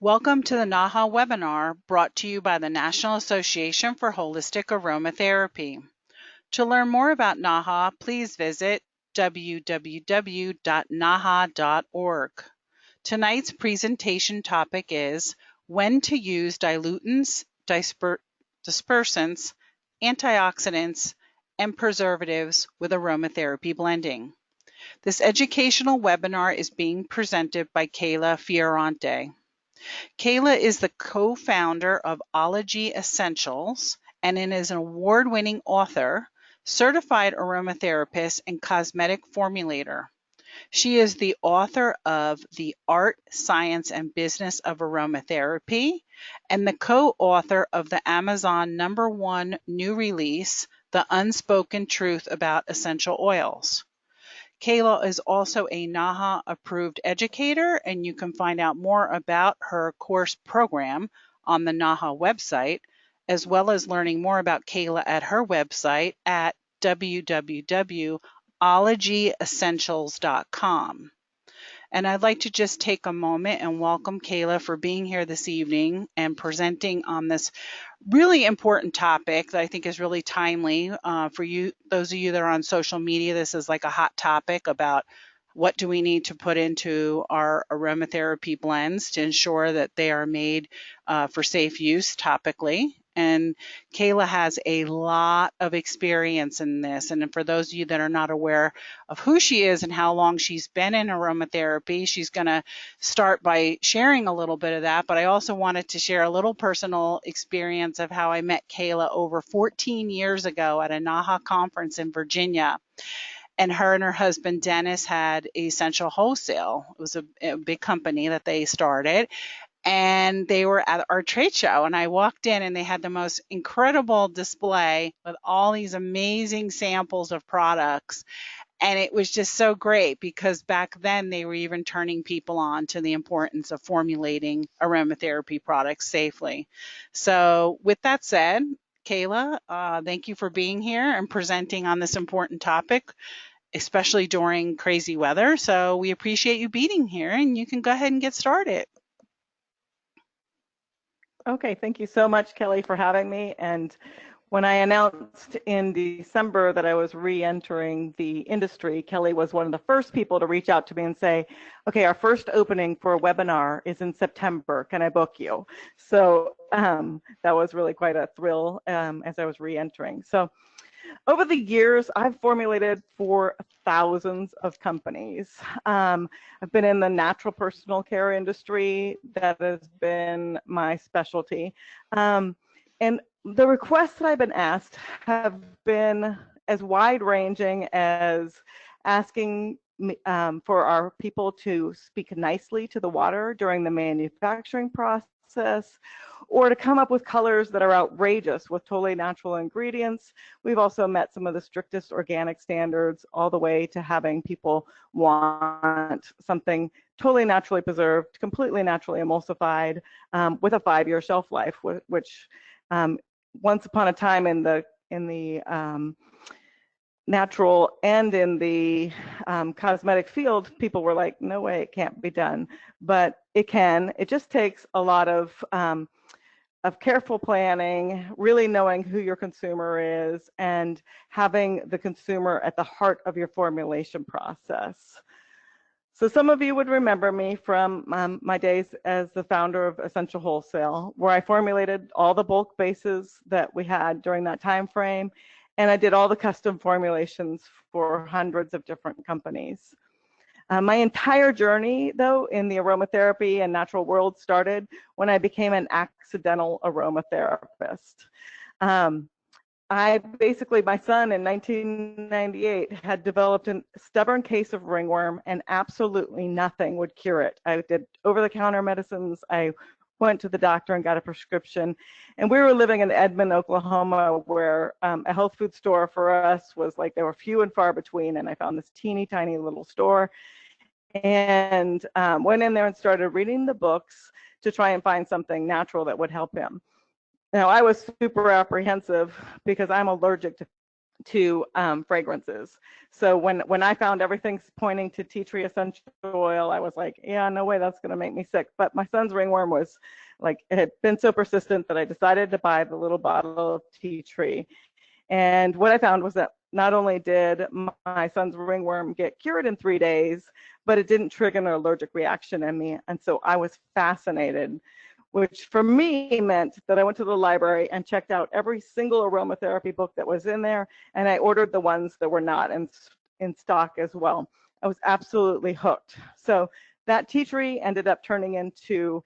Welcome to the NAHA webinar brought to you by the National Association for Holistic Aromatherapy. To learn more about NAHA, please visit www.naha.org. Tonight's presentation topic is when to use dilutants, dispersants, antioxidants, and preservatives with aromatherapy blending. This educational webinar is being presented by Kayla Fioravanti. Kayla is the co-founder of Ology Essentials and is an award-winning author, certified aromatherapist, and cosmetic formulator. She is the author of The Art, Science, and Business of Aromatherapy and the co-author of the Amazon #1 new release, The Unspoken Truth About Essential Oils. Kayla is also a NAHA approved educator, and you can find out more about her course program on the NAHA website, as well as learning more about Kayla at her website at www.ologyessentials.com. And I'd like to just take a moment and welcome Kayla for being here this evening and presenting on this really important topic that I think is really timely for you, those of you that are on social media. This is like a hot topic about what do we need to put into our aromatherapy blends to ensure that they are made for safe use topically. And Kayla has a lot of experience in this. And for those of you that are not aware of who she is and how long she's been in aromatherapy, she's going to start by sharing a little bit of that. But I also wanted to share a little personal experience of how I met Kayla over 14 years ago at a NAHA conference in Virginia. And her husband, Dennis, had Essential Wholesale. It was a big company that they started. And they were at our trade show, and I walked in and they had the most incredible display with all these amazing samples of products. And it was just so great because back then they were even turning people on to the importance of formulating aromatherapy products safely. So with that said, Kayla, thank you for being here and presenting on this important topic, especially during crazy weather. So we appreciate you being here, and you can go ahead and get started. Okay, thank you so much, Kelly, for having me. And when I announced in December that I was re-entering the industry, Kelly was one of the first people to reach out to me and say, okay, our first opening for a webinar is in September. Can I book you? So that was really quite a thrill as I was re-entering. So over the years, I've formulated for thousands of companies. I've been in the natural personal care industry. That has been my specialty. And the requests that I've been asked have been as wide-ranging as asking for our people to speak nicely to the water during the manufacturing process, or to come up with colors that are outrageous with totally natural ingredients. We've also met some of the strictest organic standards, all the way to having people want something totally naturally preserved, completely naturally emulsified, with a 5-year shelf life, which once upon a time in the natural and in the cosmetic field, people were like, no way, it can't be done. But it can. It just takes a lot of careful planning, really knowing who your consumer is, and having the consumer at the heart of your formulation process. So some of you would remember me from my days as the founder of Essential Wholesale, where I formulated all the bulk bases that we had during that time frame, and I did all the custom formulations for hundreds of different companies. My entire journey, though, in the aromatherapy and natural world started when I became an accidental aromatherapist. My son in 1998 had developed a stubborn case of ringworm, and absolutely nothing would cure it. I did over-the-counter medicines. I went to the doctor and got a prescription. And we were living in Edmond, Oklahoma, where a health food store for us was like, they were few and far between. And I found this teeny tiny little store and went in there and started reading the books to try and find something natural that would help him. Now, I was super apprehensive because I'm allergic to to fragrances. So when I found everything's pointing to tea tree essential oil, I was like, yeah, no way, that's going to make me sick. But my son's ringworm was like, it had been so persistent that I decided to buy the little bottle of tea tree. And what I found was that not only did my son's ringworm get cured in 3 days, but it didn't trigger an allergic reaction in me. And so I was fascinated, which for me meant that I went to the library and checked out every single aromatherapy book that was in there, and I ordered the ones that were not in stock as well. I was absolutely hooked. So that tea tree ended up turning into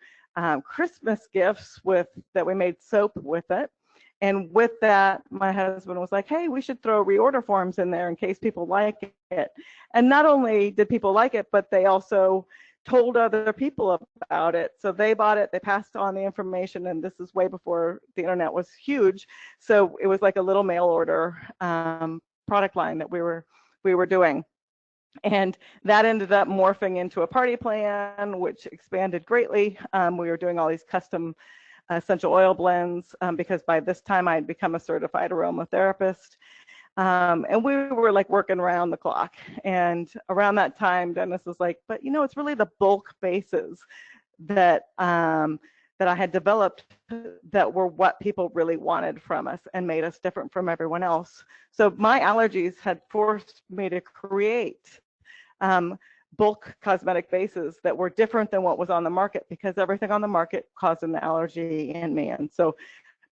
Christmas gifts that we made soap with it. And with that, my husband was like, hey, we should throw reorder forms in there in case people like it. And not only did people like it, but they also told other people about it. So they bought it, they passed on the information, and this is way before the internet was huge. So it was like a little mail order product line that we were doing. And that ended up morphing into a party plan, which expanded greatly. We were doing all these custom essential oil blends because by this time I had become a certified aromatherapist. And we were like working around the clock. And around that time, Dennis was like, but it's really the bulk bases that that I had developed that were what people really wanted from us and made us different from everyone else. So my allergies had forced me to create bulk cosmetic bases that were different than what was on the market, because everything on the market caused an allergy in me. And so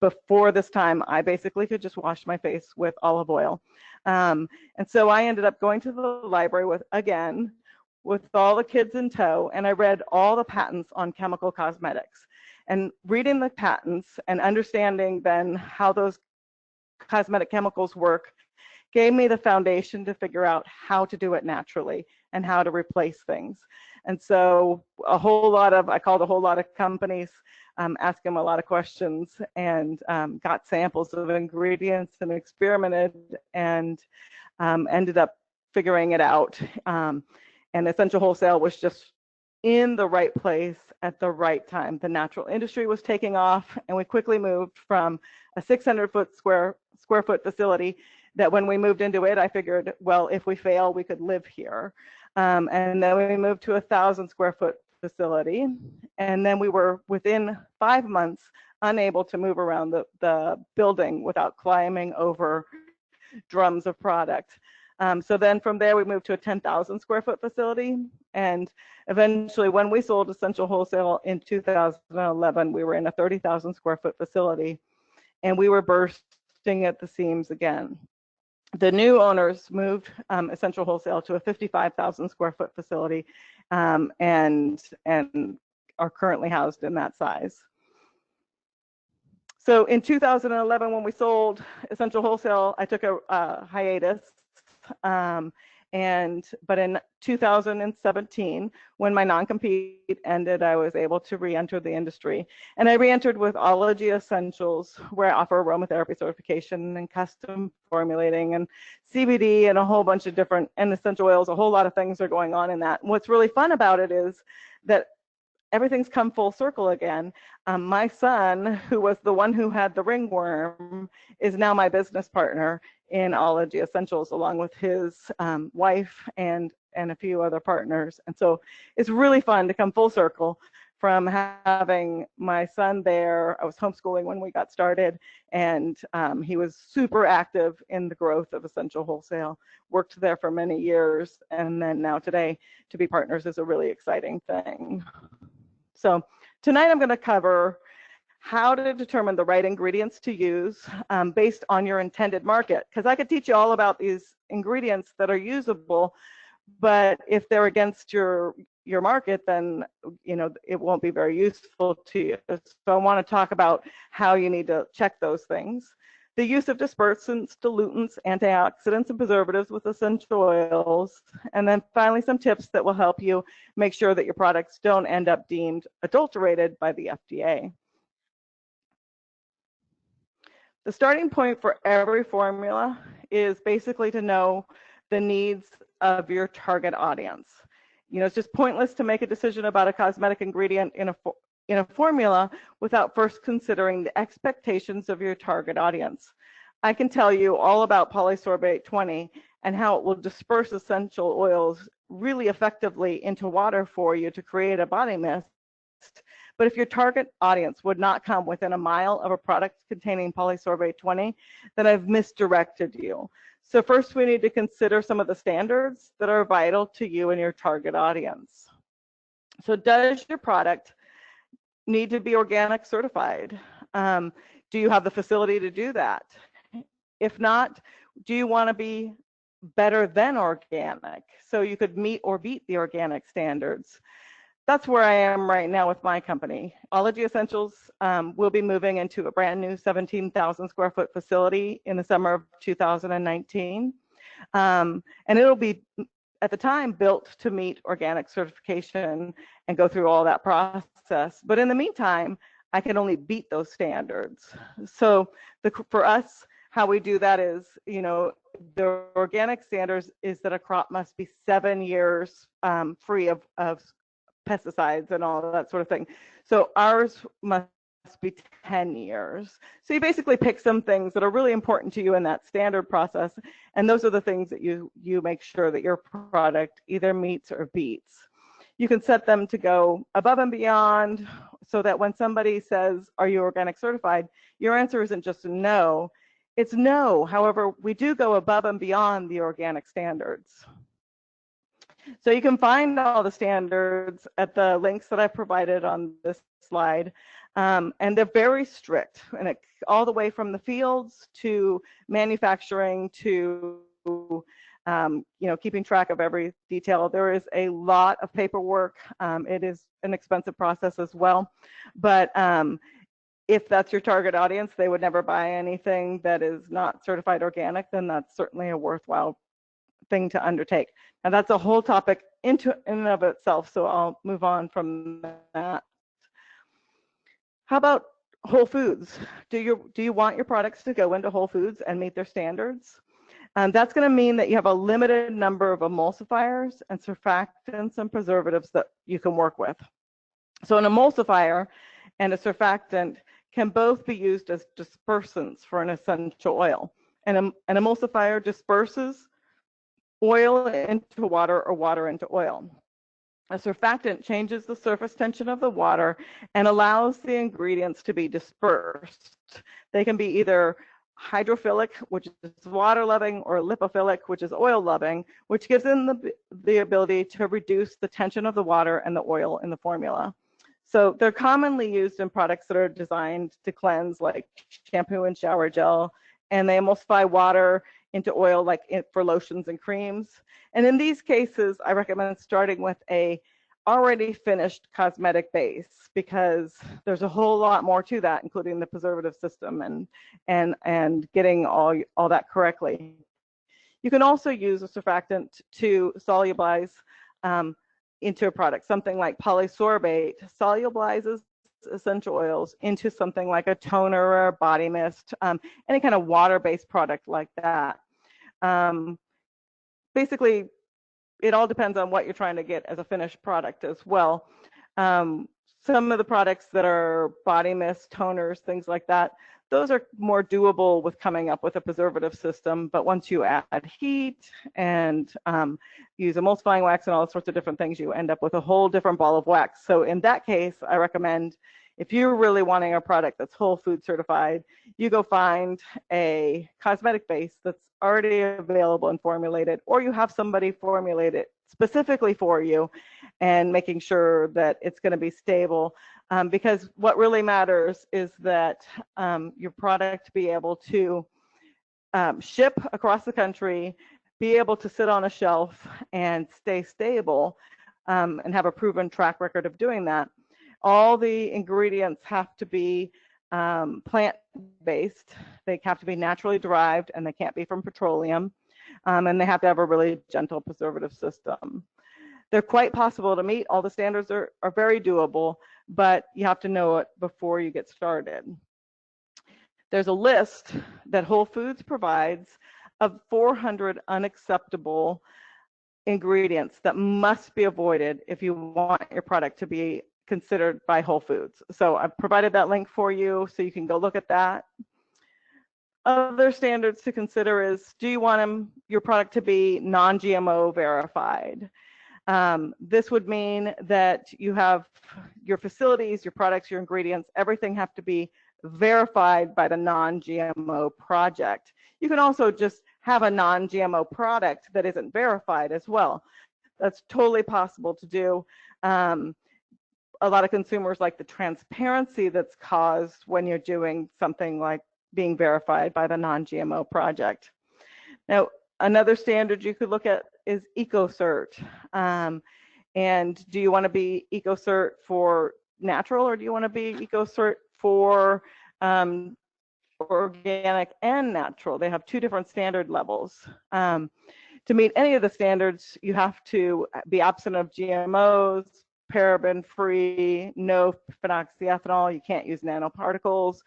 before this time, I basically could just wash my face with olive oil. And so I ended up going to the library with all the kids in tow, and I read all the patents on chemical cosmetics. And reading the patents and understanding then how those cosmetic chemicals work gave me the foundation to figure out how to do it naturally and how to replace things. And so I called a whole lot of companies, asked them a lot of questions, and got samples of ingredients and experimented and ended up figuring it out. And Essential Wholesale was just in the right place at the right time. The natural industry was taking off, and we quickly moved from a 600 square foot facility that when we moved into it, I figured, well, if we fail, we could live here. And then we moved to a 1,000 square foot facility. And then we were within 5 months unable to move around the building without climbing over drums of product. So then from there, we moved to a 10,000 square foot facility. And eventually, when we sold Essential Wholesale in 2011, we were in a 30,000 square foot facility, and we were bursting at the seams again. The new owners moved Essential Wholesale to a 55,000 square foot facility and are currently housed in that size. So in 2011, when we sold Essential Wholesale, I took a hiatus. But in 2017, when my non-compete ended, I was able to re-enter the industry. And I re-entered with Ology Essentials, where I offer aromatherapy certification and custom formulating and CBD and a whole bunch of different, and essential oils, a whole lot of things are going on in that. And what's really fun about it is that everything's come full circle again. My son, who was the one who had the ringworm, is now my business partner in Ology Essentials, along with his wife and a few other partners. And so it's really fun to come full circle from having my son there. I was homeschooling when we got started, and he was super active in the growth of Essential Wholesale, worked there for many years, and then now today to be partners is a really exciting thing. So tonight I'm going to cover how to determine the right ingredients to use based on your intended market. Because I could teach you all about these ingredients that are usable, but if they're against your market, then it won't be very useful to you. So I want to talk about how you need to check those things. The use of dispersants, dilutants, antioxidants, and preservatives with essential oils, and then finally some tips that will help you make sure that your products don't end up deemed adulterated by the FDA. The starting point for every formula is basically to know the needs of your target audience. It's just pointless to make a decision about a cosmetic ingredient in a formula without first considering the expectations of your target audience. I can tell you all about polysorbate 20 and how it will disperse essential oils really effectively into water for you to create a body mist. But if your target audience would not come within a mile of a product containing polysorbate 20, then I've misdirected you. So first we need to consider some of the standards that are vital to you and your target audience. So does your product need to be organic certified? Do you have the facility to do that? If not, do you want to be better than organic so you could meet or beat the organic standards? That's where I am right now with my company. Ology Essentials will be moving into a brand new 17,000 square foot facility in the summer of 2019. And it'll be, at the time, built to meet organic certification and go through all that process. But in the meantime, I can only beat those standards. So for us, how we do that is, the organic standards is that a crop must be 7 years free of pesticides and all that sort of thing. So ours must be 10 years. So you basically pick some things that are really important to you in that standard process, and those are the things that you make sure that your product either meets or beats. You can set them to go above and beyond so that when somebody says, are you organic certified, your answer isn't just no, it's no. However, we do go above and beyond the organic standards. So you can find all the standards at the links that I provided on this slide. And they're very strict, and all the way from the fields to manufacturing to keeping track of every detail. There is a lot of paperwork. It is an expensive process as well, but if that's your target audience, they would never buy anything that is not certified organic, then that's certainly a worthwhile thing to undertake. Now that's a whole topic in and of itself, so I'll move on from that. How about Whole Foods? Do you want your products to go into Whole Foods and meet their standards? That's going to mean that you have a limited number of emulsifiers and surfactants and preservatives that you can work with. So an emulsifier and a surfactant can both be used as dispersants for an essential oil. And an emulsifier disperses oil into water or water into oil. A surfactant changes the surface tension of the water and allows the ingredients to be dispersed. They can be either hydrophilic, which is water loving, or lipophilic, which is oil loving, which gives them the ability to reduce the tension of the water and the oil in the formula. So they're commonly used in products that are designed to cleanse, like shampoo and shower gel, and they emulsify water into oil, like for lotions and creams. And in these cases, I recommend starting with a already finished cosmetic base, because there's a whole lot more to that, including the preservative system and getting all that correctly. You can also use a surfactant to solubilize into a product. Something like polysorbate solubilizes essential oils into something like a toner or a body mist, any kind of water-based product like that. Basically, it all depends on what you're trying to get as a finished product as well. Some of the products that are body mist, toners, things like that, those are more doable with coming up with a preservative system. But once you add heat and use emulsifying wax and all sorts of different things, you end up with a whole different ball of wax. So in that case, I recommend, if you're really wanting a product that's whole food certified, you go find a cosmetic base that's already available and formulated, or you have somebody formulate it specifically for you, and making sure that it's going to be stable. Because what really matters is that your product be able to ship across the country, be able to sit on a shelf and stay stable, and have a proven track record of doing that. All the ingredients have to be plant-based. They have to be naturally derived, and they can't be from petroleum. And they have to have a really gentle preservative system. They're quite possible to meet. All the standards are very doable, but you have to know it before you get started. There's a list that Whole Foods provides of 400 unacceptable ingredients that must be avoided if you want your product to be considered by Whole Foods. So I've provided that link for you so you can go look at that. Other standards to consider is, do you want your product to be non-GMO verified? This would mean that you have your facilities, your products, your ingredients, everything have to be verified by the non-GMO project. You can also just have a non-GMO product that isn't verified as well. That's totally possible to do. A lot of consumers like the transparency that's caused when you're doing something like being verified by the non-GMO project. Now, another standard you could look at is EcoCert. And do you want to be EcoCert for natural, or do you want to be EcoCert for organic and natural? They have two different standard levels. To meet any of the standards, you have to be absent of GMOs, paraben-free, no phenoxyethanol, you can't use nanoparticles.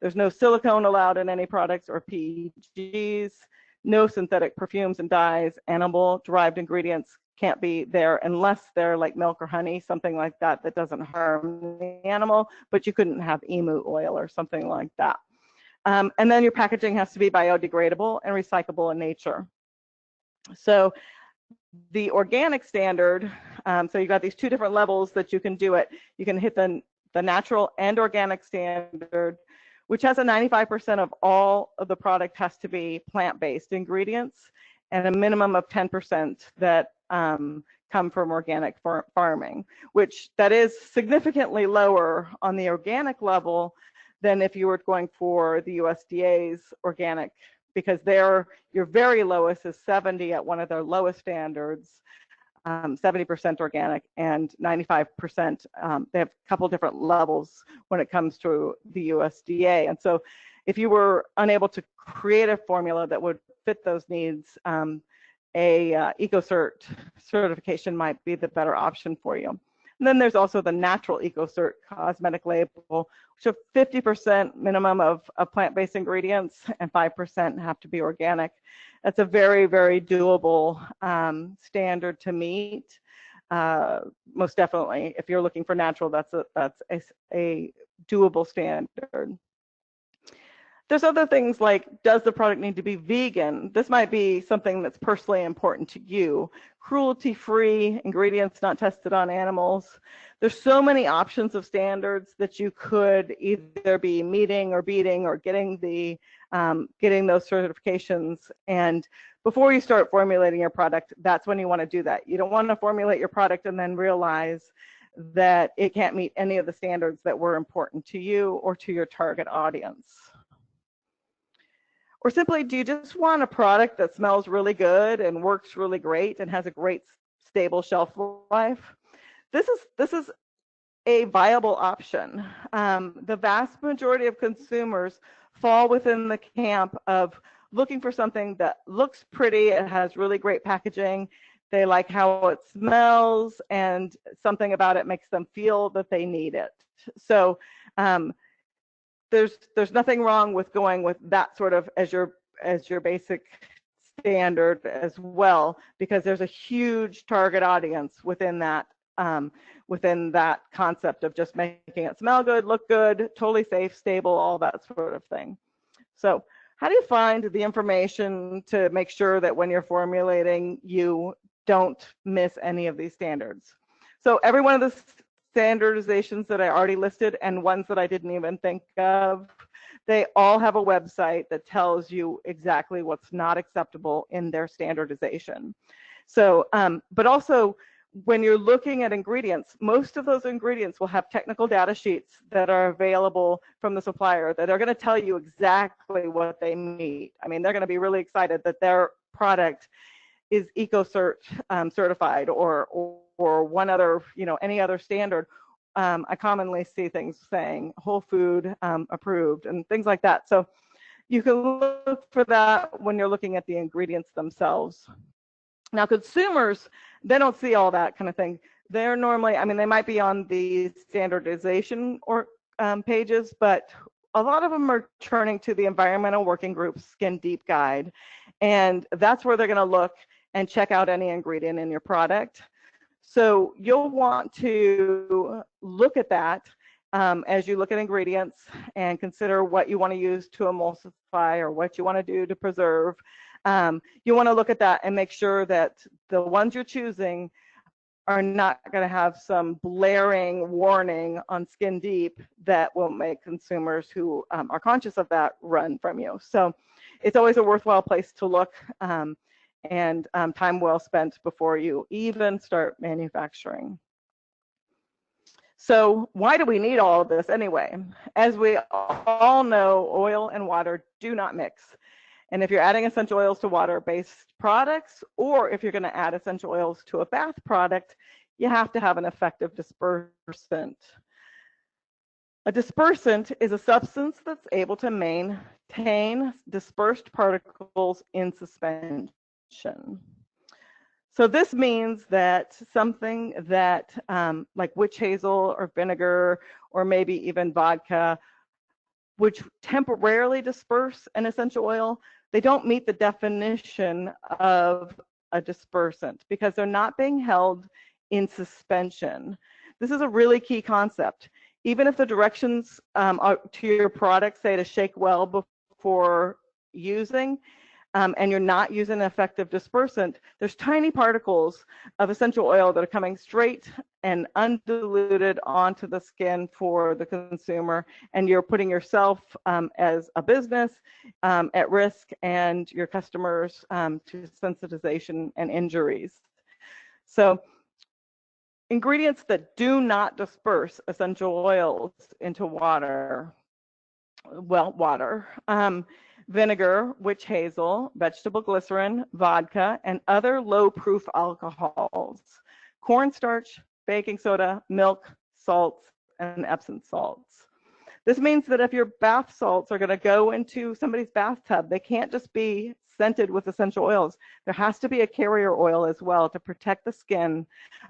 There's no silicone allowed in any products or PEGs, no synthetic perfumes and dyes, animal-derived ingredients can't be there unless they're like milk or honey, something like that that doesn't harm the animal, but you couldn't have emu oil or something like that. And then your packaging has to be biodegradable and recyclable in nature. So the organic standard, so you've got these two different levels that you can do it. You can hit the natural and organic standard, which has a 95% of all of the product has to be plant-based ingredients and a minimum of 10% that come from organic farming, which that is significantly lower on the organic level than if you were going for the USDA's organic, because your very lowest is 70 at one of their lowest standards, 70% organic and 95%. They have a couple different levels when it comes to the USDA. And so if you were unable to create a formula that would fit those needs, a EcoCert certification might be the better option for you. And then there's also the natural EcoCert cosmetic label, which have 50% minimum of plant-based ingredients and 5% have to be organic. That's a very, very doable standard to meet. Most definitely, if you're looking for natural, that's a doable standard. There's other things like, does the product need to be vegan? This might be something that's personally important to you. Cruelty-free, ingredients not tested on animals. There's so many options of standards that you could either be meeting or beating or getting those certifications. And before you start formulating your product, that's when you want to do that. You don't want to formulate your product and then realize that it can't meet any of the standards that were important to you or to your target audience. Or simply, do you just want a product that smells really good and works really great and has a great stable shelf life? This is a viable option. The vast majority of consumers fall within the camp of looking for something that looks pretty, it has really great packaging, they like how it smells, and something about it makes them feel that they need it. So there's nothing wrong with going with that sort of as your basic standard as well, because there's a huge target audience within that concept of just making it smell good, look good, totally safe, stable, all that sort of thing. So how do you find the information to make sure that when you're formulating, you don't miss any of these standards? So every one of the standardizations that I already listed and ones that I didn't even think of, they all have a website that tells you exactly what's not acceptable in their standardization. So, but also when you're looking at ingredients, most of those ingredients will have technical data sheets that are available from the supplier that are going to tell you exactly what they meet. I mean, they're going to be really excited that their product is EcoCert certified or one other, any other standard. I commonly see things saying whole food approved and things like that. So you can look for that when you're looking at the ingredients themselves. Now, consumers, they don't see all that kind of thing. They're normally, I mean, they might be on the standardization or pages, but a lot of them are turning to the Environmental Working Group's Skin Deep Guide. And that's where they're going to look and check out any ingredient in your product. So you'll want to look at that as you look at ingredients and consider what you want to use to emulsify or what you want to do to preserve. You want to look at that and make sure that the ones you're choosing are not going to have some blaring warning on Skin Deep that will make consumers who are conscious of that run from you. So it's always a worthwhile place to look, and time well spent before you even start manufacturing. So why do we need all of this anyway? As we all know, oil and water do not mix. And if you're adding essential oils to water-based products, or if you're going to add essential oils to a bath product, you have to have an effective dispersant. A dispersant is a substance that's able to maintain dispersed particles in suspension. So this means that something that like witch hazel or vinegar or maybe even vodka, which temporarily disperse an essential oil, they don't meet the definition of a dispersant because they're not being held in suspension. This is a really key concept. Even if the directions to your product say to shake well before using, and you're not using an effective dispersant, there's tiny particles of essential oil that are coming straight and undiluted onto the skin for the consumer, and you're putting yourself as a business at risk and your customers to sensitization and injuries. So ingredients that do not disperse essential oils into water, well, water, vinegar, witch hazel, vegetable glycerin, vodka, and other low-proof alcohols, cornstarch, baking soda, milk, salts, and Epsom salts. This means that if your bath salts are going to go into somebody's bathtub, they can't just be scented with essential oils. There has to be a carrier oil as well to protect the skin.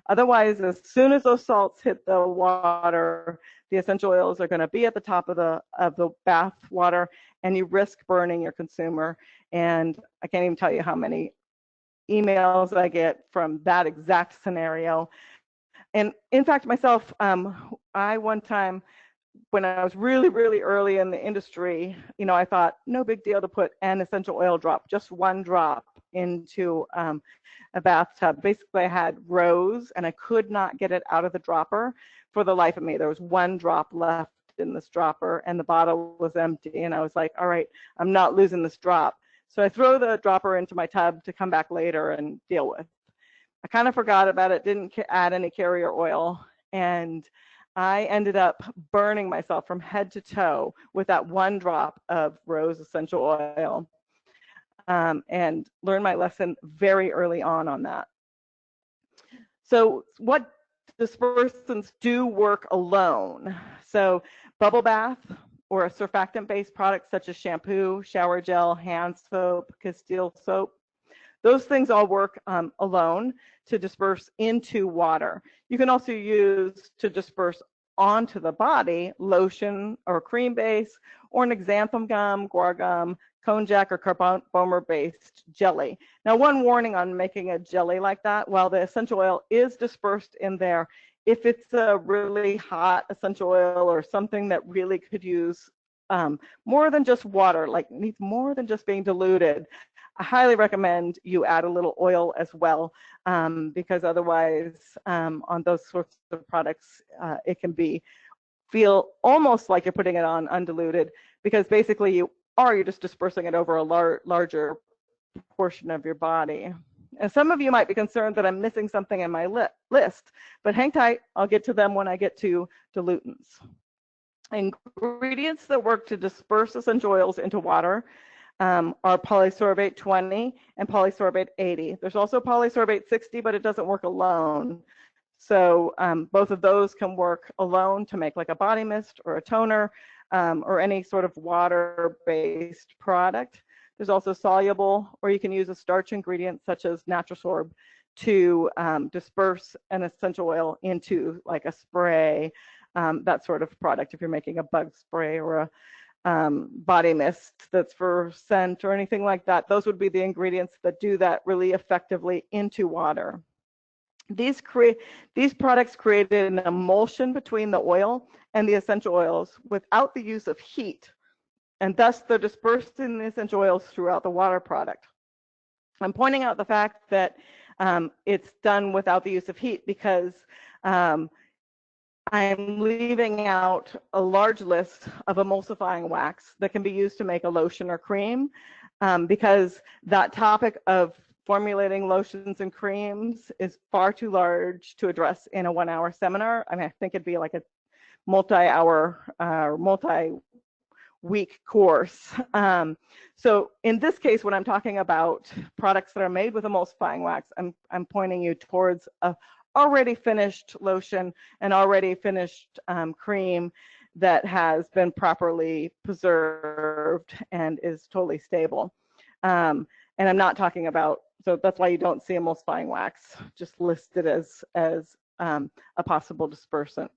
Otherwise, as soon as those salts hit the water, the essential oils are going to be at the top of the bath water, and you risk burning your consumer. And I can't even tell you how many emails I get from that exact scenario. And in fact, myself, I one time, when I was really, really early in the industry, you know, I thought no big deal to put an essential oil drop, just one drop into a bathtub. Basically, I had rose and I could not get it out of the dropper for the life of me. There was one drop left in this dropper and the bottle was empty. And I was like, all right, I'm not losing this drop. So I throw the dropper into my tub to come back later and deal with. I kind of forgot about it, didn't add any carrier oil, and I ended up burning myself from head to toe with that one drop of rose essential oil, and learned my lesson very early on that. So what dispersants do work alone? So bubble bath or a surfactant-based product such as shampoo, shower gel, hand soap, Castile soap, those things all work alone to disperse into water. You can also use to disperse onto the body lotion or cream base or an xanthan gum, guar gum, konjac, or carbomer-based jelly. Now, one warning on making a jelly like that, while the essential oil is dispersed in there, if it's a really hot essential oil or something that really could use more than just water, like needs more than just being diluted, I highly recommend you add a little oil as well, because otherwise on those sorts of products, it can feel almost like you're putting it on undiluted, because basically you're just dispersing it over a larger portion of your body. And some of you might be concerned that I'm missing something in my list, but hang tight, I'll get to them when I get to dilutants. Ingredients that work to disperse essential oils into water are polysorbate 20 and polysorbate 80. There's also polysorbate 60, but it doesn't work alone. So both of those can work alone to make like a body mist or a toner or any sort of water-based product. There's also soluble, or you can use a starch ingredient such as Natrasorb to disperse an essential oil into like a spray, that sort of product. If you're making a bug spray or a body mist that's for scent or anything like that, those would be the ingredients that do that really effectively into water. These products created an emulsion between the oil and the essential oils without the use of heat, and thus they're dispersing the essential oils throughout the water product. I'm pointing out the fact that it's done without the use of heat because I'm leaving out a large list of emulsifying wax that can be used to make a lotion or cream, because that topic of formulating lotions and creams is far too large to address in a 1-hour seminar. I mean, I think it'd be like a multi-hour, multi-week course. So in this case, when I'm talking about products that are made with emulsifying wax, I'm pointing you towards a already finished lotion and already finished cream that has been properly preserved and is totally stable. And I'm not talking about, so that's why you don't see emulsifying wax just listed as a possible dispersant.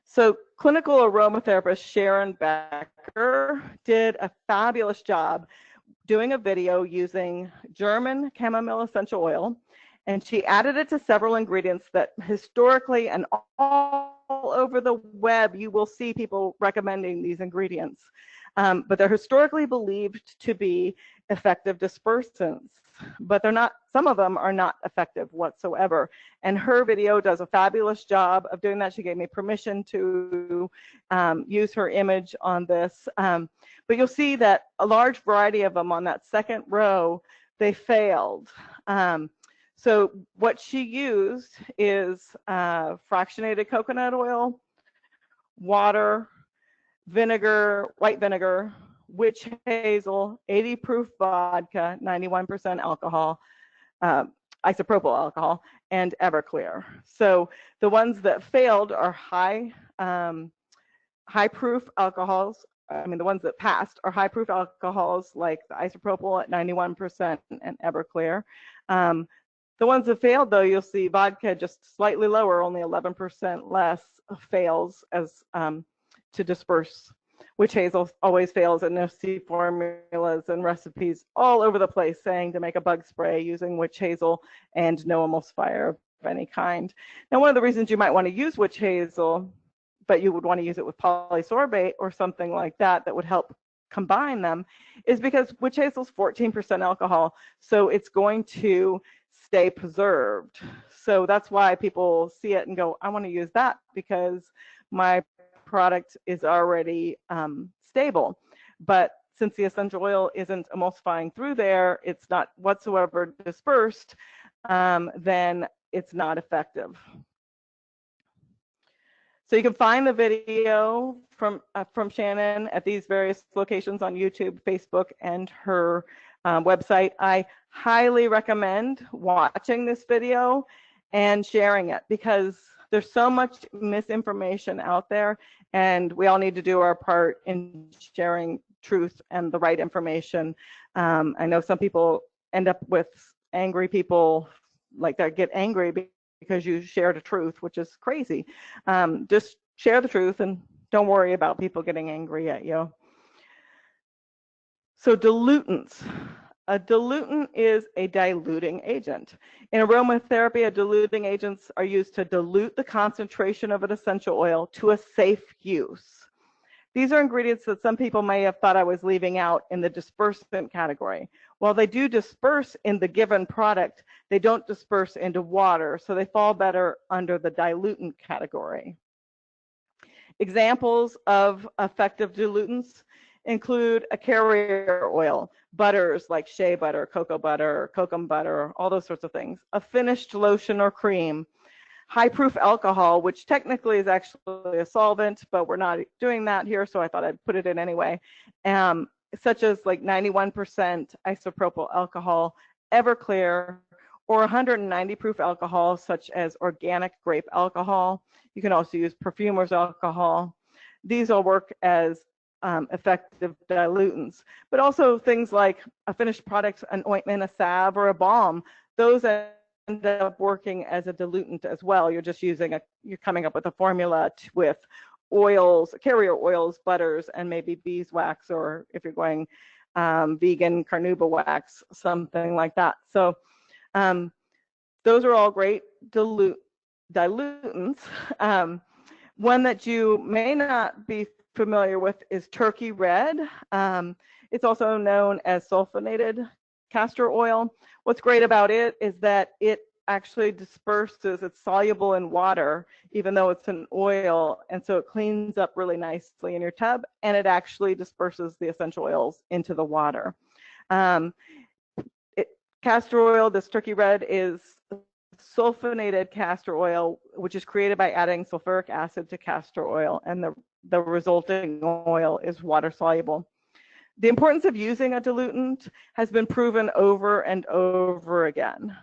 So clinical aromatherapist Sharon Becker did a fabulous job doing a video using German chamomile essential oil, and she added it to several ingredients that historically and all over the web you will see people recommending these ingredients. But they're historically believed to be effective dispersants, but they're not, some of them are not effective whatsoever. And her video does a fabulous job of doing that. She gave me permission to use her image on this. But you'll see that a large variety of them on that second row, they failed. So what she used is fractionated coconut oil, water, vinegar, white vinegar, witch hazel, 80 proof vodka, 91% alcohol, isopropyl alcohol, and Everclear. So the ones that failed are high proof alcohols. I mean, the ones that passed are high proof alcohols like the isopropyl at 91% and Everclear. The ones that failed, though, you'll see vodka just slightly lower, only 11% less fails as to disperse. Witch hazel always fails, and you'll see formulas and recipes all over the place saying to make a bug spray using witch hazel and no emulsifier of any kind. Now, one of the reasons you might want to use witch hazel, but you would want to use it with polysorbate or something like that that would help combine them, is because witch hazel is 14% alcohol, so it's going to stay preserved. So that's why people see it and go, I want to use that because my product is already stable. But since the essential oil isn't emulsifying through there, it's not whatsoever dispersed, then it's not effective. So you can find the video from Shannon at these various locations on YouTube, Facebook, and her website. I highly recommend watching this video and sharing it because there's so much misinformation out there, and we all need to do our part in sharing truth and the right information. I know some people end up with angry people, like they get angry because you shared a truth, which is crazy. Just share the truth and don't worry about people getting angry at you. So dilutants. A dilutant is a diluting agent. In aromatherapy, diluting agents are used to dilute the concentration of an essential oil to a safe use. These are ingredients that some people may have thought I was leaving out in the dispersant category. While they do disperse in the given product, they don't disperse into water, so they fall better under the dilutant category. Examples of effective dilutants include a carrier oil, butters like shea butter, cocoa butter, kokum butter, all those sorts of things, a finished lotion or cream, high proof alcohol, which technically is actually a solvent, but we're not doing that here, so I thought I'd put it in anyway, such as like 91% isopropyl alcohol, Everclear, or 190 proof alcohol, such as organic grape alcohol. You can also use perfumer's alcohol. These all work as effective dilutants, but also things like a finished product, an ointment, a salve, or a balm. Those end up working as a dilutant as well. You're just using you're coming up with a formula with oils, carrier oils, butters, and maybe beeswax, or if you're going vegan, carnauba wax, something like that. So those are all great dilutants. One that you may not be familiar with is turkey red. It's also known as sulfonated castor oil. What's great about it is that it actually disperses, it's soluble in water, even though it's an oil, and so it cleans up really nicely in your tub, and it actually disperses the essential oils into the water. Castor oil, this turkey red, is sulfonated castor oil, which is created by adding sulfuric acid to castor oil, and the resulting oil is water soluble. The importance of using a dilutant has been proven over and over again.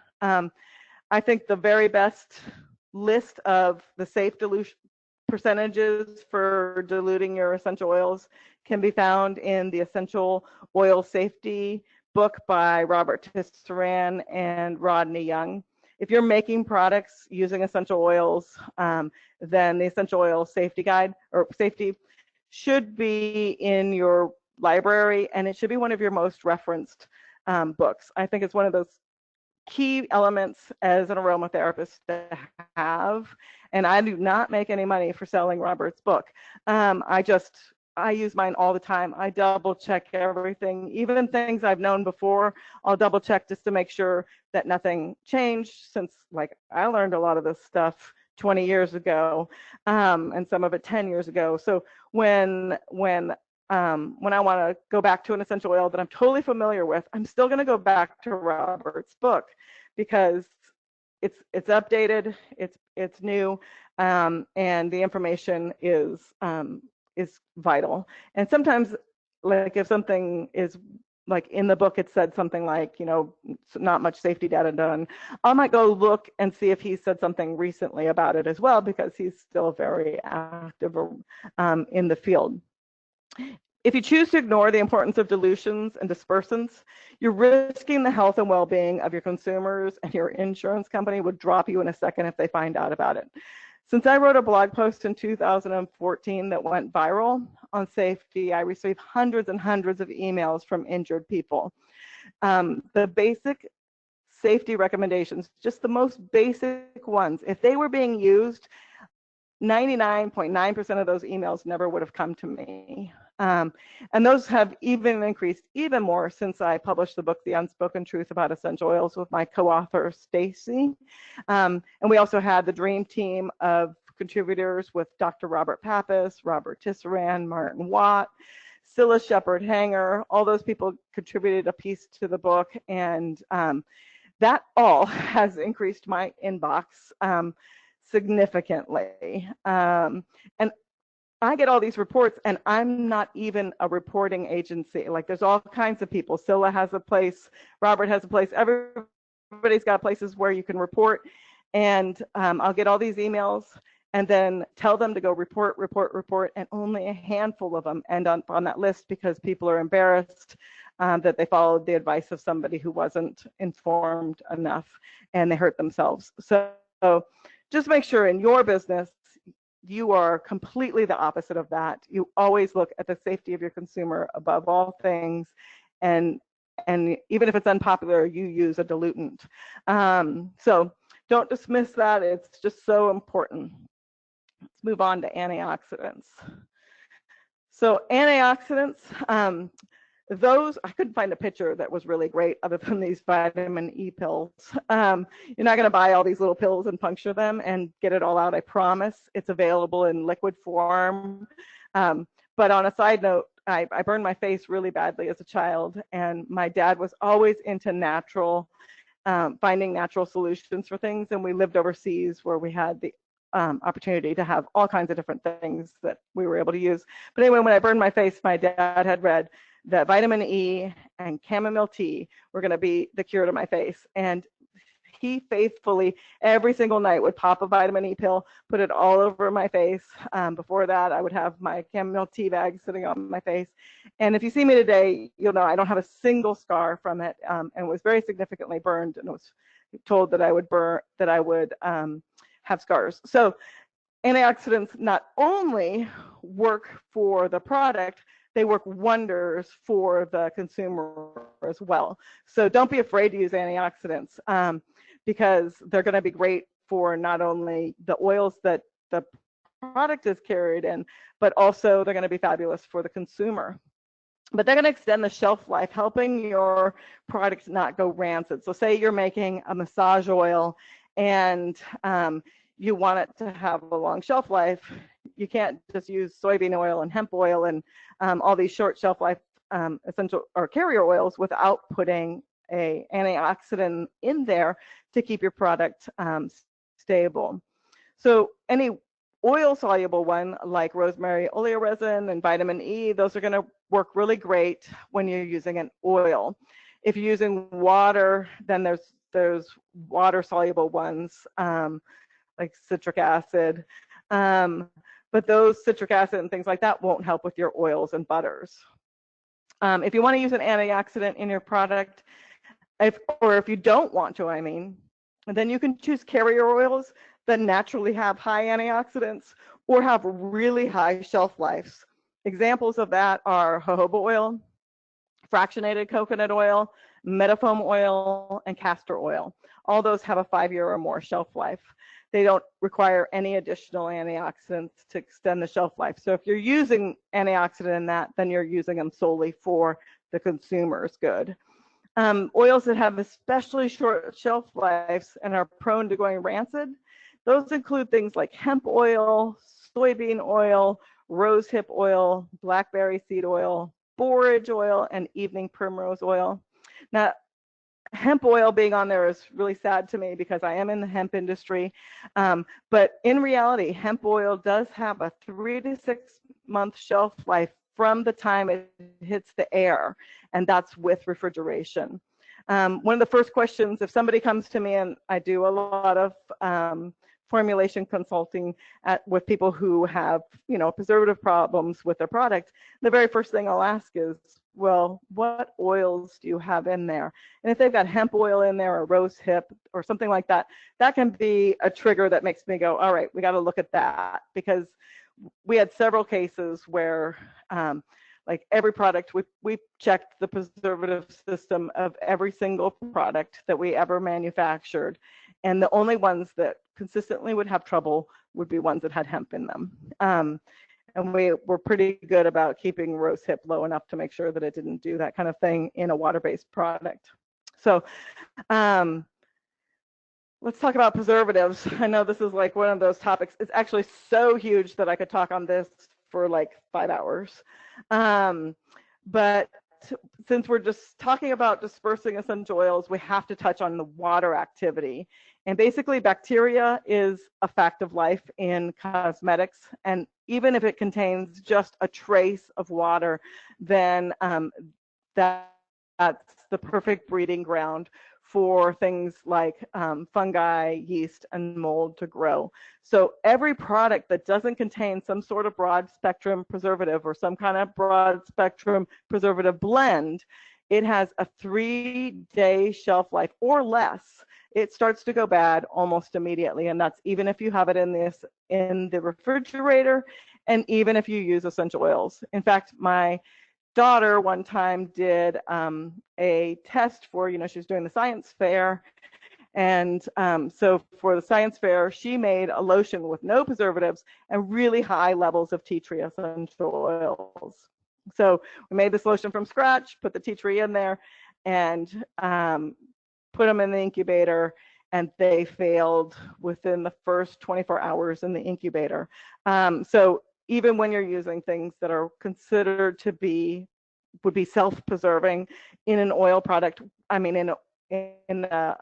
I think the very best list of the safe dilution percentages for diluting your essential oils can be found in the Essential Oil Safety book by Robert Tisserand and Rodney Young. If you're making products using essential oils, then the Essential Oil Safety Guide or Safety should be in your library, and it should be one of your most referenced books. I think it's one of those key elements as an aromatherapist to have, and I do not make any money for selling Robert's book. I use mine all the time. I double check everything, even things I've known before. I'll double check just to make sure that nothing changed, since like I learned a lot of this stuff 20 years ago, and some of it 10 years ago. So when I want to go back to an essential oil that I'm totally familiar with, I'm still going to go back to Robert's book because it's updated, it's new, and the information is vital. And sometimes, like if something is like in the book, it said something like, you know, not much safety data done, I might go look and see if he said something recently about it as well, because he's still very active in the field. If you choose to ignore the importance of dilutions and dispersants, you're risking the health and well-being of your consumers, and your insurance company would drop you in a second if they find out about it. Since I wrote a blog post in 2014 that went viral on safety, I received hundreds and hundreds of emails from injured people. The basic safety recommendations, just the most basic ones, if they were being used, 99.9% of those emails never would have come to me. And those have even increased even more since I published the book, The Unspoken Truth About Essential Oils, with my co-author, Stacy. And we also had the dream team of contributors with Dr. Robert Pappas, Robert Tisserand, Martin Watt, Scylla Shepherd-Hanger. All those people contributed a piece to the book, and that all has increased my inbox significantly. And I get all these reports, and I'm not even a reporting agency. Like, there's all kinds of people. Scylla has a place, Robert has a place, everybody's got places where you can report. And I'll get all these emails and then tell them to go report, and only a handful of them end up on that list because people are embarrassed that they followed the advice of somebody who wasn't informed enough, and they hurt themselves. So just make sure in your business you are completely the opposite of that. You always look at the safety of your consumer above all things, and even if it's unpopular, you use a dilutant. So don't dismiss that. It's just so important. Let's move on to antioxidants. So antioxidants, those, I couldn't find a picture that was really great other than these vitamin E pills. You're not going to buy all these little pills and puncture them and get it all out, I promise. It's available in liquid form. But on a side note, I burned my face really badly as a child, and my dad was always into finding natural solutions for things, and we lived overseas where we had the opportunity to have all kinds of different things that we were able to use. But anyway, when I burned my face, my dad had read that vitamin E and chamomile tea were going to be the cure to my face. And he faithfully, every single night, would pop a vitamin E pill, put it all over my face. Before that, I would have my chamomile tea bag sitting on my face. And if you see me today, you'll know I don't have a single scar from it, and was very significantly burned, and was told that I would have scars. So antioxidants not only work for the product, they work wonders for the consumer as well. So don't be afraid to use antioxidants, because they're going to be great for not only the oils that the product is carried in, but also they're going to be fabulous for the consumer. But they're going to extend the shelf life, helping your product not go rancid. So say you're making a massage oil and you want it to have a long shelf life. You can't just use soybean oil and hemp oil and all these short shelf life essential or carrier oils without putting a antioxidant in there to keep your product stable. So any oil soluble one like rosemary oleoresin and vitamin E, those are going to work really great when you're using an oil. If you're using water, then there's water soluble ones like citric acid. But those citric acid and things like that won't help with your oils and butters. If you want to use an antioxidant in your product, if you don't want to, then you can choose carrier oils that naturally have high antioxidants or have really high shelf lives. Examples of that are jojoba oil, fractionated coconut oil, metafoam oil, and castor oil. All those have a 5-year or more shelf life. They don't require any additional antioxidants to extend the shelf life. So if you're using antioxidant in that, then you're using them solely for the consumer's good. Oils that have especially short shelf lives and are prone to going rancid, those include things like hemp oil, soybean oil, rosehip oil, blackberry seed oil, borage oil, and evening primrose oil. Now, hemp oil being on there is really sad to me because I am in the hemp industry. But in reality, hemp oil does have a 3 to 6 month shelf life from the time it hits the air, and that's with refrigeration. One of the first questions, if somebody comes to me, and I do a lot of formulation consulting with people who have, preservative problems with their product, the very first thing I'll ask is, well, what oils do you have in there? And if they've got hemp oil in there or rose hip or something like that, that can be a trigger that makes me go, all right, we got to look at that, because we had several cases where like every product, we checked the preservative system of every single product that we ever manufactured. And the only ones that consistently would have trouble would be ones that had hemp in them. And we were pretty good about keeping rose hip low enough to make sure that it didn't do that kind of thing in a water-based product. So let's talk about preservatives. I know this is like one of those topics. It's actually so huge that I could talk on this for like 5 hours. But since we're just talking about dispersing essential oils, we have to touch on the water activity. And basically, bacteria is a fact of life in cosmetics. And even if it contains just a trace of water, then that's the perfect breeding ground for things like fungi, yeast, and mold to grow. So every product that doesn't contain some sort of broad spectrum preservative or some kind of broad spectrum preservative blend, it has a 3-day shelf life or less. It starts to go bad almost immediately, and that's even if you have it in the refrigerator, and even if you use essential oils. In fact, my daughter one time did a test for, she was doing the science fair, and so for the science fair, she made a lotion with no preservatives and really high levels of tea tree essential oils. So we made this lotion from scratch, put the tea tree in there, and put them in the incubator, and they failed within the first 24 hours in the incubator. So even when you're using things that are considered to would be self-preserving in an oil product, in a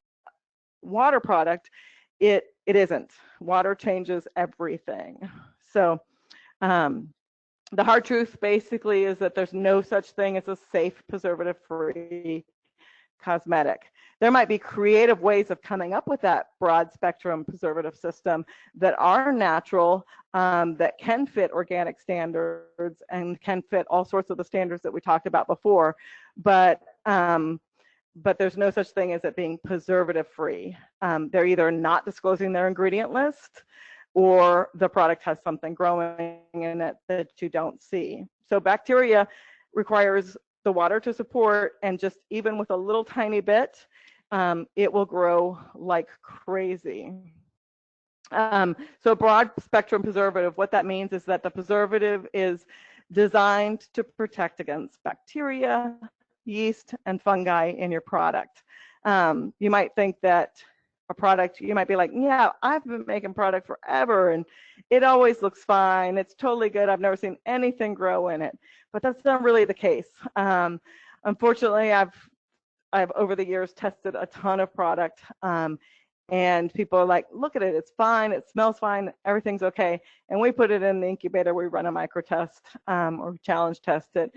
water product, it isn't. Water changes everything. So the hard truth basically is that there's no such thing as a safe preservative-free cosmetic. There might be creative ways of coming up with that broad spectrum preservative system that are natural, that can fit organic standards and can fit all sorts of the standards that we talked about before, but there's no such thing as it being preservative free. They're either not disclosing their ingredient list, or the product has something growing in it that you don't see. So bacteria requires the water to support, and just even with a little tiny bit, it will grow like crazy. So broad spectrum preservative, what that means is that the preservative is designed to protect against bacteria, yeast, and fungi in your product. You might think that a product, you might be like, yeah, I've been making product forever and it always looks fine. It's totally good. I've never seen anything grow in it, but that's not really the case. Unfortunately, I've over the years tested a ton of product, and people are like, look at it, it's fine, it smells fine, everything's okay. And we put it in the incubator, we run a micro test, or challenge test it,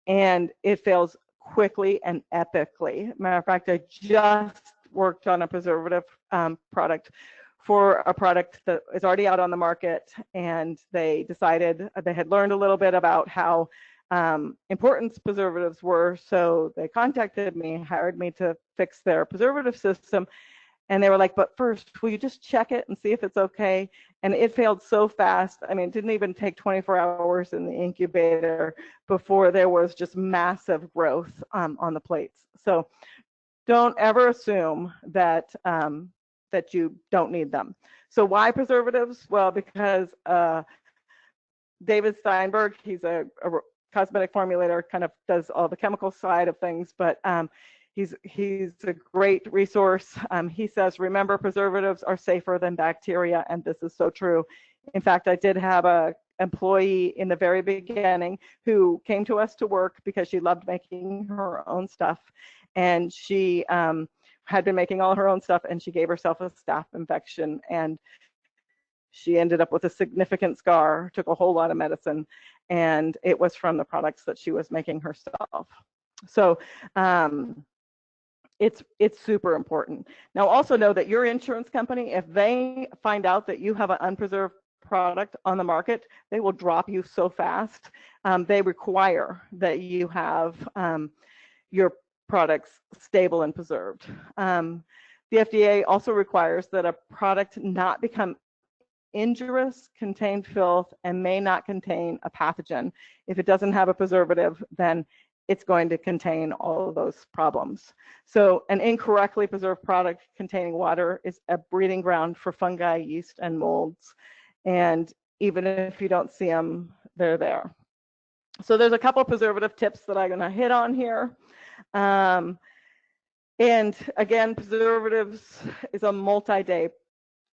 and it fails quickly and epically. Matter of fact, I just worked on a preservative product for a product that is already out on the market, and they decided they had learned a little bit about how important preservatives were, so they contacted me, hired me to fix their preservative system, and they were like, but first, will you just check it and see if it's okay? And it failed so fast. I mean, it didn't even take 24 hours in the incubator before there was just massive growth on the plates. So don't ever assume that that you don't need them. So why preservatives? Well, because David Steinberg, he's a cosmetic formulator, kind of does all the chemical side of things, but he's a great resource. He says, remember, preservatives are safer than bacteria, and this is so true. In fact, I did have a employee in the very beginning who came to us to work because she loved making her own stuff, and she had been making all her own stuff, and she gave herself a staph infection, and she ended up with a significant scar, took a whole lot of medicine, and it was from the products that she was making herself. So it's super important. Now also know that your insurance company, if they find out that you have an unpreserved product on the market, they will drop you so fast. They require that you have your products stable and preserved. The FDA also requires that a product not become injurious, contain filth, and may not contain a pathogen. If it doesn't have a preservative, then it's going to contain all of those problems. So an incorrectly preserved product containing water is a breeding ground for fungi, yeast, and molds. And even if you don't see them, they're there. So there's a couple of preservative tips that I'm going to hit on here. And again, preservatives is a multi-day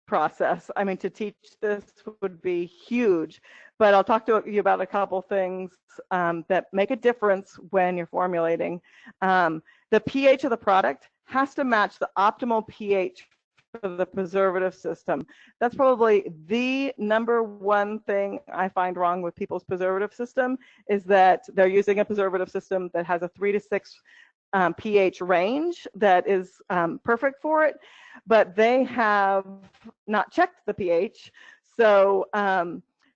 process. I mean, to teach this would be huge, but I'll talk to you about a couple things that make a difference when you're formulating. The pH of the product has to match the optimal pH for the preservative system. That's probably the number one thing I find wrong with people's preservative system, is that they're using a preservative system that has a 3 to 6 pH range that is perfect for it, but they have not checked the pH. So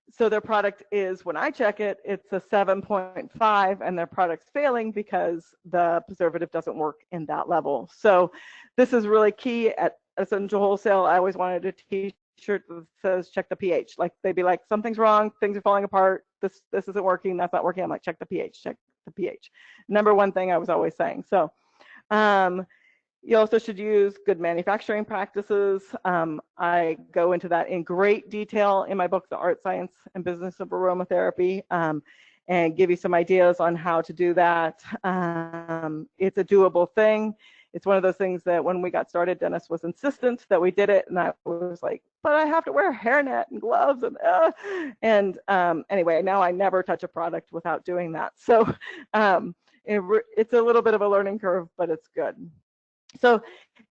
so their product is, when I check it, it's a 7.5, and their product's failing because the preservative doesn't work in that level. So this is really key. At Essential Wholesale, I always wanted a t-shirt that says check the pH. Like, they'd be like, something's wrong, things are falling apart, this isn't working, that's not working. I'm like, check the pH, check the pH. Number one thing I was always saying. So you also should use good manufacturing practices. I go into that in great detail in my book, The Art, Science, and Business of Aromatherapy, and give you some ideas on how to do that. It's a doable thing. It's one of those things that when we got started, Dennis was insistent that we did it, and I was like, but I have to wear a hairnet and gloves, and anyway, now I never touch a product without doing that. So it's a little bit of a learning curve, but it's good. So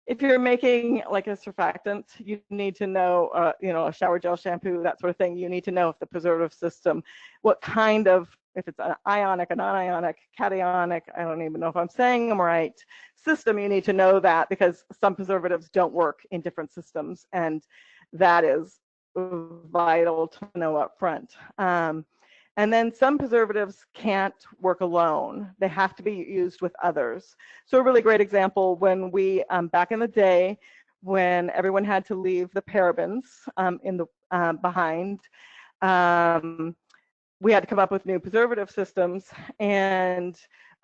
if you're making like a surfactant, you need to know, you know, a shower gel, shampoo, that sort of thing. You need to know if the preservative system, what kind of, if it's an ionic, a non-ionic, cationic, I don't even know if I'm saying them right, system, you need to know that, because some preservatives don't work in different systems, and that is vital to know up front. And then some preservatives can't work alone. They have to be used with others. So a really great example, when we, back in the day, when everyone had to leave the parabens in the behind, we had to come up with new preservative systems. And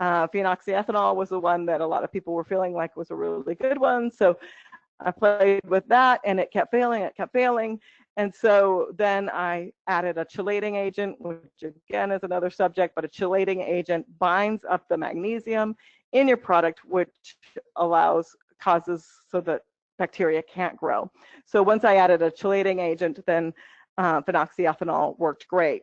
Phenoxyethanol was the one that a lot of people were feeling like was a really good one. So I played with that and it kept failing, And so then I added a chelating agent, which again is another subject, but a chelating agent binds up the magnesium in your product, which causes so that bacteria can't grow. So once I added a chelating agent, then phenoxyethanol worked great.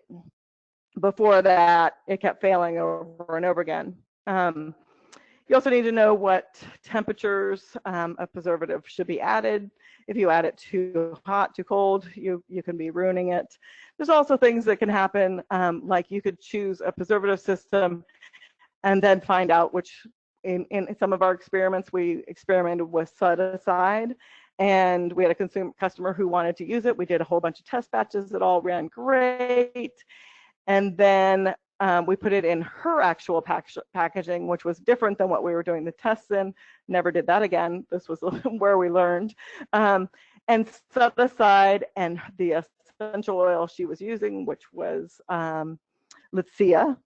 Before that, it kept failing over and over again. You also need to know what temperatures a preservative should be added. If you add it too hot, too cold, you can be ruining it. There's also things that can happen, like you could choose a preservative system and then find out which, in some of our experiments, we experimented with set-aside, and we had a customer who wanted to use it. We did a whole bunch of test batches that all ran great. And then we put it in her actual packaging, which was different than what we were doing the tests in. Never did that again. This was where we learned. And set aside, and the essential oil she was using, which was Litsea,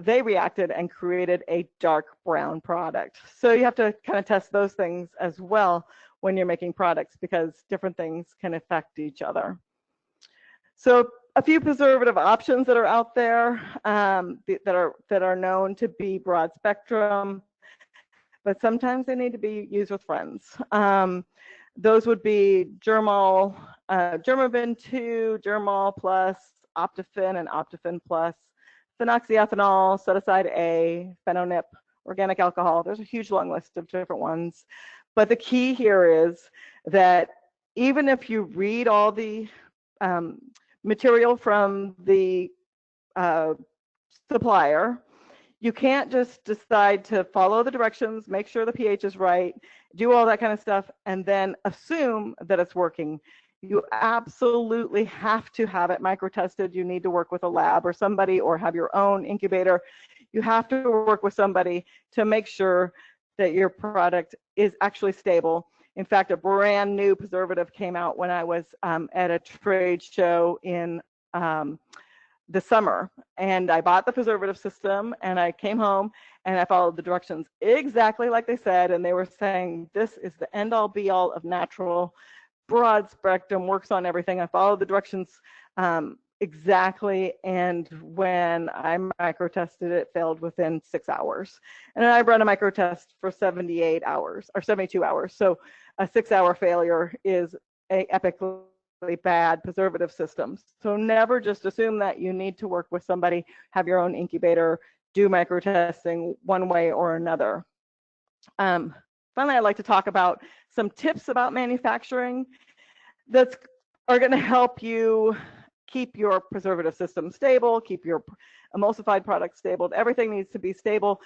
they reacted and created a dark brown product. So you have to kind of test those things as well when you're making products, because different things can affect each other. So a few preservative options that are out there that are known to be broad spectrum, but sometimes they need to be used with friends. Those would be Germol, Germavin 2, Germol Plus, Optifin and Optifin Plus, phenoxyethanol, set-aside A, phenonip, organic alcohol. There's a huge long list of different ones. But the key here is that even if you read all the material from the supplier, you can't just decide to follow the directions, make sure the pH is right, do all that kind of stuff, and then assume that it's working. You absolutely have to have it micro-tested. You need to work with a lab or somebody, or have your own incubator. You have to work with somebody to make sure that your product is actually stable. In fact, a brand new preservative came out when I was at a trade show in the summer, and I bought the preservative system, and I came home and I followed the directions exactly like they said, and they were saying this is the end all be all of natural, broad spectrum, works on everything. I followed the directions exactly, and when I micro tested it, failed within 6 hours. And I run a micro test for 78 hours or 72 hours. So a 6-hour failure is a epically bad preservative system. So never just assume that. You need to work with somebody, have your own incubator, do micro testing one way or another. Finally, I'd like to talk about some tips about manufacturing that are going to help you keep your preservative system stable, keep your emulsified product stable. Everything needs to be stable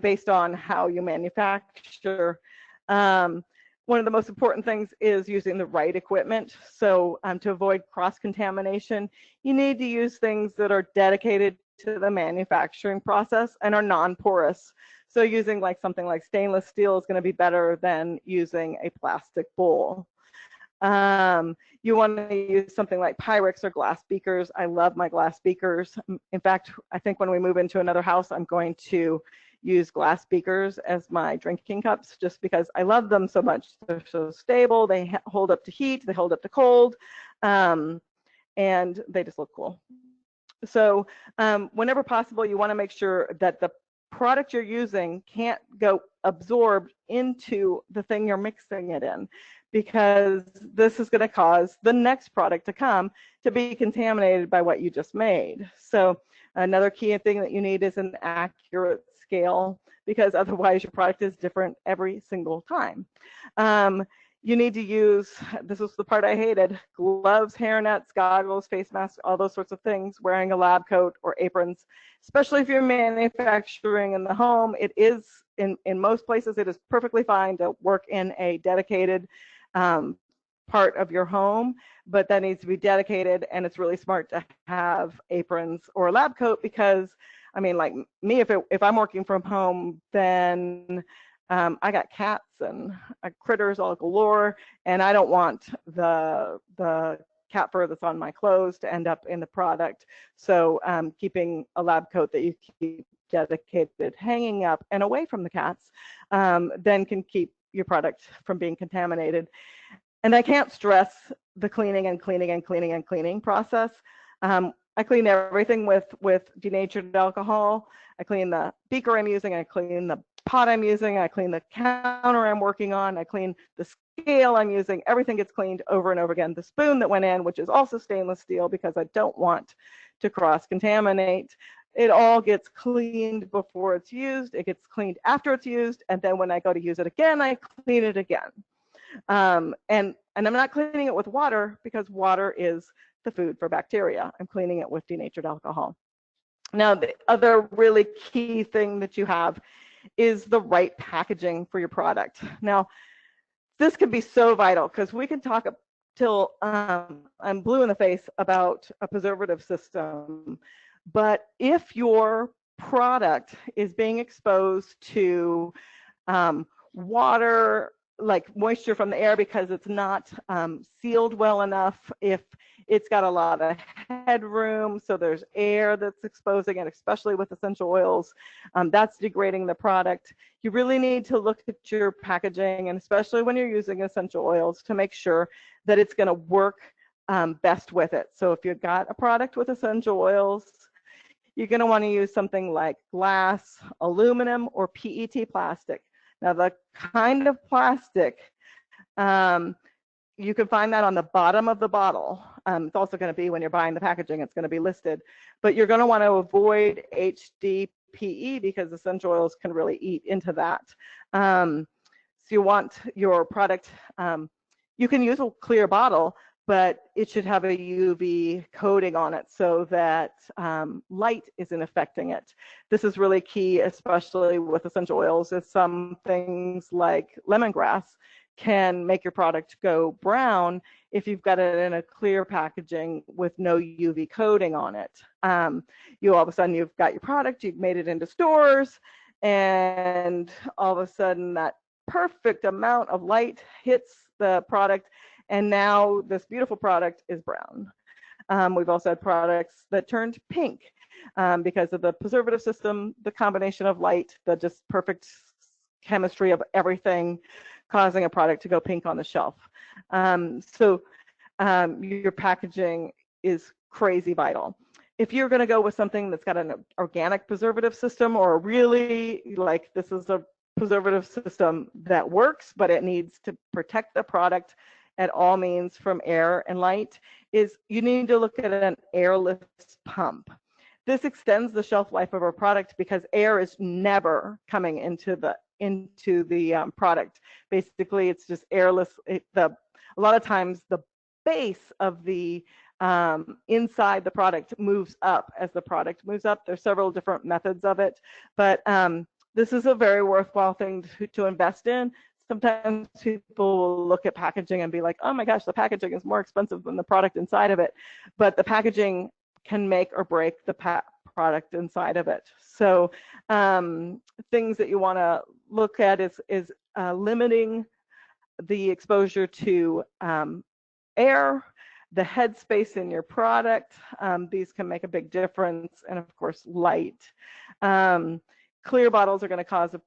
based on how you manufacture. One of the most important things is using the right equipment. So to avoid cross-contamination, you need to use things that are dedicated to the manufacturing process and are non-porous. So using something like stainless steel is going to be better than using a plastic bowl. You want to use something like Pyrex or glass beakers. I love my glass beakers. In fact, I think when we move into another house, I'm going to use glass beakers as my drinking cups, just because I love them so much. They're so stable, they hold up to heat, they hold up to cold, and they just look cool. So whenever possible, you want to make sure that the product you're using can't go absorbed into the thing you're mixing it in, because this is going to cause the next product to come to be contaminated by what you just made. So another key thing that you need is an accurate scale, because otherwise your product is different every single time. You need to use, this was the part I hated, gloves, hairnets, goggles, face masks, all those sorts of things, wearing a lab coat or aprons, especially if you're manufacturing in the home. It is, in most places, it is perfectly fine to work in a dedicated part of your home, but that needs to be dedicated, and it's really smart to have aprons or a lab coat, because, I mean, like me, if I'm working from home, then I got cats and critters all galore, and I don't want the cat fur that's on my clothes to end up in the product. So keeping a lab coat that you keep dedicated, hanging up and away from the cats, then can keep your product from being contaminated. And I can't stress the cleaning and cleaning and cleaning and cleaning process. I clean everything with denatured alcohol. I clean the beaker I'm using, I clean the pot I'm using, I clean the counter I'm working on, I clean the scale I'm using. Everything gets cleaned over and over again. The spoon that went in, which is also stainless steel because I don't want to cross-contaminate, it all gets cleaned before it's used, it gets cleaned after it's used, and then when I go to use it again, I clean it again. And I'm not cleaning it with water because water is the food for bacteria. I'm cleaning it with denatured alcohol. Now, the other really key thing that you have is the right packaging for your product. Now, this could be so vital because we can talk till I'm blue in the face about a preservative system. But if your product is being exposed to water, like moisture from the air because it's not sealed well enough, if it's got a lot of headroom, so there's air that's exposing it, especially with essential oils, that's degrading the product. You really need to look at your packaging, and especially when you're using essential oils, to make sure that it's going to work best with it. So if you've got a product with essential oils, you're going to want to use something like glass, aluminum, or PET plastic. Now, the kind of plastic, you can find that on the bottom of the bottle. It's also going to be, when you're buying the packaging, it's going to be listed. But you're going to want to avoid HDPE because essential oils can really eat into that. So you want your product, you can use a clear bottle, but it should have a UV coating on it so that light isn't affecting it. This is really key, especially with essential oils, as some things like lemongrass can make your product go brown if you've got it in a clear packaging with no UV coating on it. You all of a sudden, you've got your product, you've made it into stores, and all of a sudden that perfect amount of light hits the product, and now this beautiful product is brown. We've also had products that turned pink because of the preservative system, the combination of light, the just perfect chemistry of everything, causing a product to go pink on the shelf. So your packaging is crazy vital. If you're going to go with something that's got an organic preservative system, or really like this is a preservative system that works, but it needs to protect the product at all means from air and light, is you need to look at an airless pump. This extends the shelf life of our product because air is never coming into the product. Basically, it's just airless. A lot of times the base of the inside the product moves up as the product moves up. There's several different methods of it, but this is a very worthwhile thing to invest in. Sometimes people will look at packaging and be like, oh my gosh, the packaging is more expensive than the product inside of it. But the packaging can make or break the product inside of it. So things that you want to look at is limiting the exposure to air, the headspace in your product. These can make a big difference. And of course, light. Clear bottles are going to cause a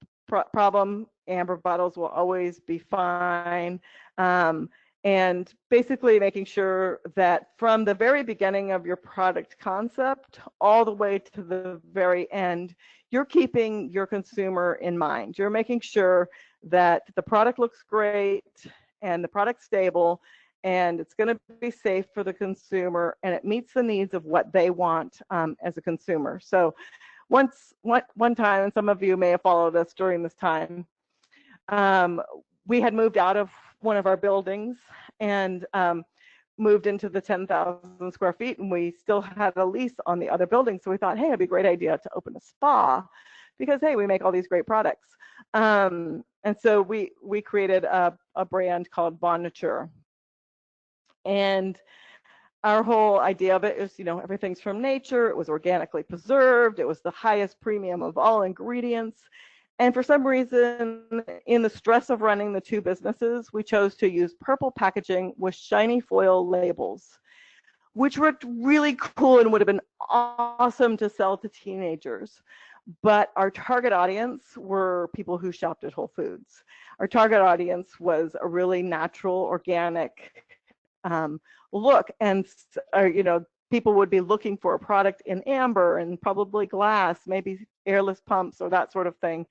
problem. Amber bottles will always be fine. And basically making sure that from the very beginning of your product concept all the way to the very end, you're keeping your consumer in mind. You're making sure that the product looks great and the product's stable and it's going to be safe for the consumer and it meets the needs of what they want as a consumer. So one time, and some of you may have followed us during this time, we had moved out of one of our buildings and moved into the 10,000 square feet, and we still had a lease on the other building. So we thought, hey, it'd be a great idea to open a spa because, hey, we make all these great products. And so we created a brand called Bondager. And our whole idea of it is, everything's from nature. It was organically preserved. It was the highest premium of all ingredients. And for some reason, in the stress of running the two businesses, we chose to use purple packaging with shiny foil labels. which looked really cool and would have been awesome to sell to teenagers. But our target audience were people who shopped at Whole Foods. Our target audience was a really natural, organic look, and people would be looking for a product in amber and probably glass, maybe airless pumps or that sort of thing.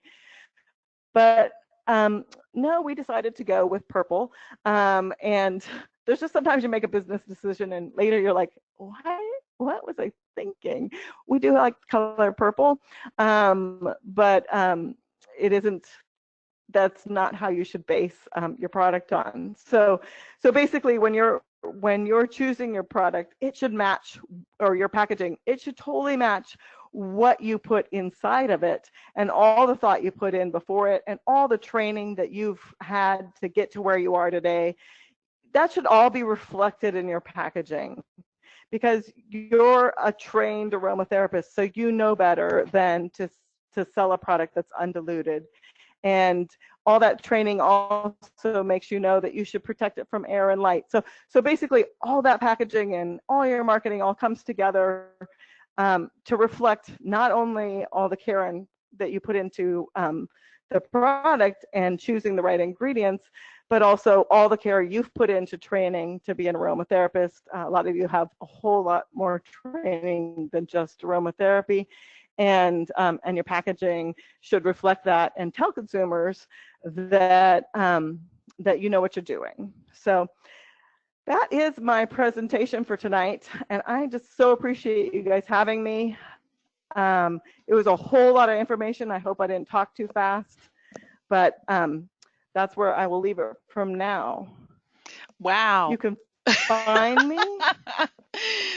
But no, we decided to go with purple. And there's just sometimes you make a business decision and later you're like, what was I thinking? We do like color purple, but it isn't. That's not how you should base your product on. So basically, when you're choosing your product, it should match, or your packaging, it should totally match what you put inside of it and all the thought you put in before it and all the training that you've had to get to where you are today. That should all be reflected in your packaging, because you're a trained aromatherapist, so you know better than to sell a product that's undiluted. And all that training also makes you know that you should protect it from air and light. So basically, all that packaging and all your marketing all comes together to reflect not only all the care that you put into the product and choosing the right ingredients, but also all the care you've put into training to be an aromatherapist. A lot of you have a whole lot more training than just aromatherapy. And your packaging should reflect that and tell consumers that that you know what you're doing. So that is my presentation for tonight, and I just so appreciate you guys having me. It was a whole lot of information. I hope I didn't talk too fast, but that's where I will leave it from now. Wow. You can find me.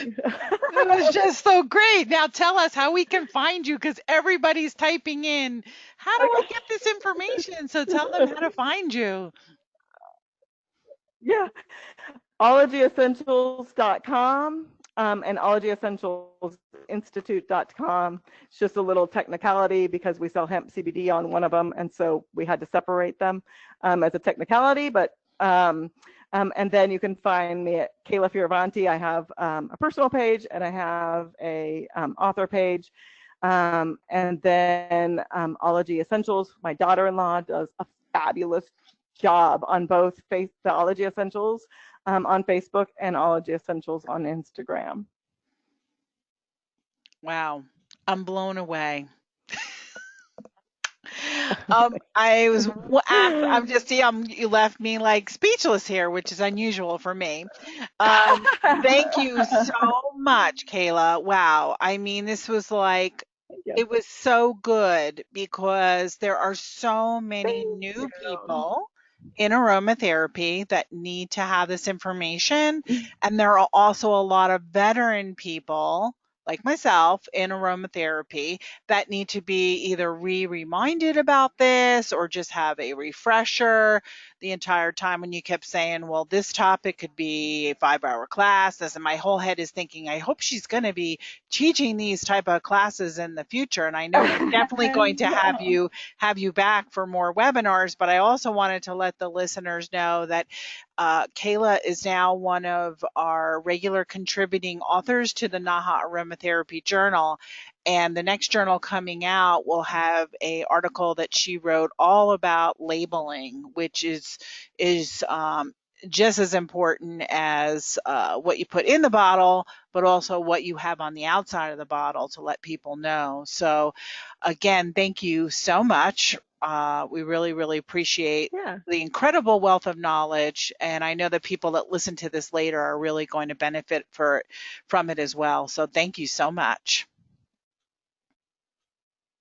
It was just so great. Now tell us how we can find you, because everybody's typing in, how do I get this information? So tell them how to find you. Yeah, ologyessentials.com and ologyessentialsinstitute.com. It's just a little technicality because we sell hemp CBD on one of them, and so we had to separate them as a technicality. But and then you can find me at Kayla Fioravanti. I have a personal page and I have a author page. And then Ology Essentials, my daughter-in-law does a fabulous job on both the Ology Essentials on Facebook and Ology Essentials on Instagram. Wow. I'm blown away. You left me like speechless here, which is unusual for me. Thank you so much, Kayla. Wow. I mean, this was like, it was so good because there are so many new people in aromatherapy that need to have this information. And there are also a lot of veteran people like myself in aromatherapy that need to be either reminded about this or just have a refresher. The entire time when you kept saying, well, this topic could be a 5-hour class, and my whole head is thinking, I hope she's going to be teaching these type of classes in the future. And I know we're definitely going to have you back for more webinars, but I also wanted to let the listeners know that Kayla is now one of our regular contributing authors to the NAHA Aromatherapy Journal. And the next journal coming out will have a article that she wrote all about labeling, which is just as important as what you put in the bottle, but also what you have on the outside of the bottle to let people know. So again, thank you so much. We really, really appreciate the incredible wealth of knowledge. And I know that people that listen to this later are really going to benefit from it as well. So thank you so much.